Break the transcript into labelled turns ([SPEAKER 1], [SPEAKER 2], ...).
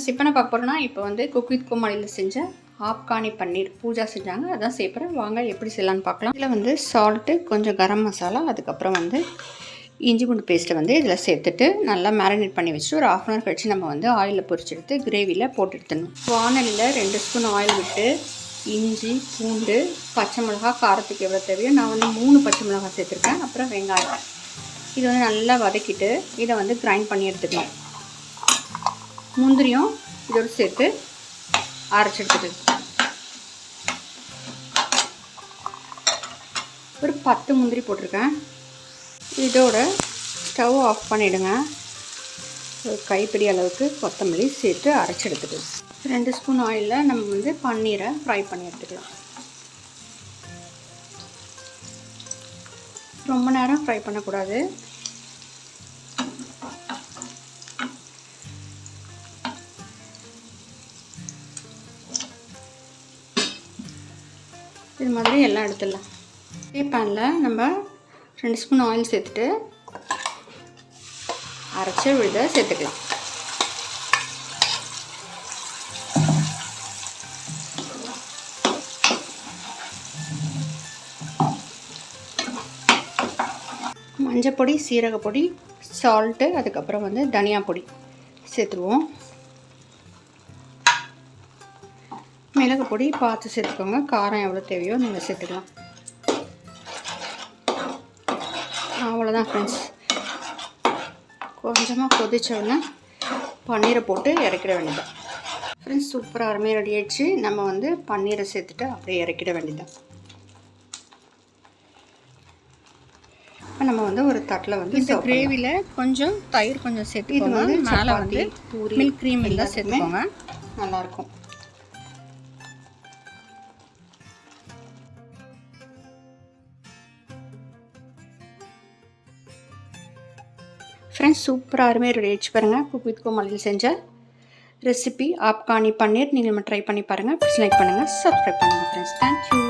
[SPEAKER 1] Friends இப்போ நான் பார்க்க போகிறேன்னா இப்போ வந்து குக் வித் கோமாளியில் செஞ்ச ஆப்கானி பன்னீர் பூஜா செஞ்சாங்க. அதான் செய்யப்படுறேன். வாங்க எப்படி செய்யலான்னு பார்க்கலாம். இதில் வந்து சால்ட்டு, கொஞ்சம் கரம் மசாலா, அதுக்கப்புறம் வந்து இஞ்சி பூண்டு பேஸ்ட்டை வந்து இதில் சேர்த்துட்டு நல்லா மேரினேட் பண்ணி வச்சுட்டு ஒரு 1/2 hour கழிச்சு நம்ம வந்து ஆயிலில் பொரிச்சு எடுத்து கிரேவியில் போட்டு எடுத்துடணும். வானலியில் 2 ஸ்பூன் ஆயில் விட்டு இஞ்சி, பூண்டு, பச்சை மிளகா, காரத்துக்கு எவ்வளோ தேவையோ நான் வந்து 3 பச்சை மிளகா சேர்த்துருக்கேன். அப்புறம் வெங்காயம் இதை வந்து நல்லா வதக்கிட்டு இதை வந்து கிரைண்ட் பண்ணி எடுத்துக்கணும். முந்திரியும் இதோடு சேர்த்து அரைச்சி எடுத்துக்கணும். ஒரு 10 முந்திரி போட்டிருக்கேன். இதோட ஸ்டவ் ஆஃப் பண்ணிவிடுங்க. ஒரு கைப்பிடி அளவுக்கு கொத்தமல்லி சேர்த்து அரைச்சி எடுத்துக்கலாம். 2 ஸ்பூன் ஆயிலில் நம்ம வந்து பன்னீரை ஃப்ரை பண்ணி எடுத்துக்கலாம். ரொம்ப நேரம் ஃப்ரை பண்ணக்கூடாது. இது மாதிரி எல்லாம் எடுத்துடலாம். இதே பேனில் நம்ம 2 ஸ்பூன் ஆயில் சேர்த்துட்டு அரைச்ச விழுத சேர்த்துக்கலாம். மஞ்சப்பொடி, சீரகப்பொடி, சால்ட்டு, அதுக்கப்புறம் வந்து தனியா பொடி சேர்த்துருவோம். மிளகு பொடி பார்த்து சேர்த்துக்கோங்க. காரம் எவ்வளோ தேவையோ நீங்கள் சேர்த்துக்கலாம். அவ்வளோதான் ஃப்ரெண்ட்ஸ். கொஞ்சமாக கொதிச்சோடனே பன்னீரை போட்டு இறக்கிட வேண்டியதான். ஃப்ரெண்ட்ஸ் சூப்பராக அருமையாக ரெடி ஆகிடுச்சு. நம்ம வந்து பன்னீரை சேர்த்துட்டு அப்படியே இறக்கிட வேண்டியதான். இப்போ நம்ம வந்து ஒரு தட்டில் வந்து இந்த கிரேவியில் கொஞ்சம் தயிர் கொஞ்சம் சேர்த்துக்கோங்க. இது வந்து மேலே வந்து மில்க் க்ரீம் எல்லாம் சேர்த்துக்கோங்க. நல்லாயிருக்கும். ஃப்ரெண்ட்ஸ் சூப்பராக அருமையாக ரெடி ஆகிடுச்சு பாருங்கள். குக் வித் கோமாளியில் செஞ்ச ரெசிபி ஆப்கானி பன்னீர் நீங்கள் ட்ரை பண்ணி பாருங்கள். ப்ளீஸ் லைக் பண்ணுங்கள், சப்ஸ்கிரைப் பண்ணுங்கள் ஃப்ரெண்ட்ஸ். தேங்க்யூ.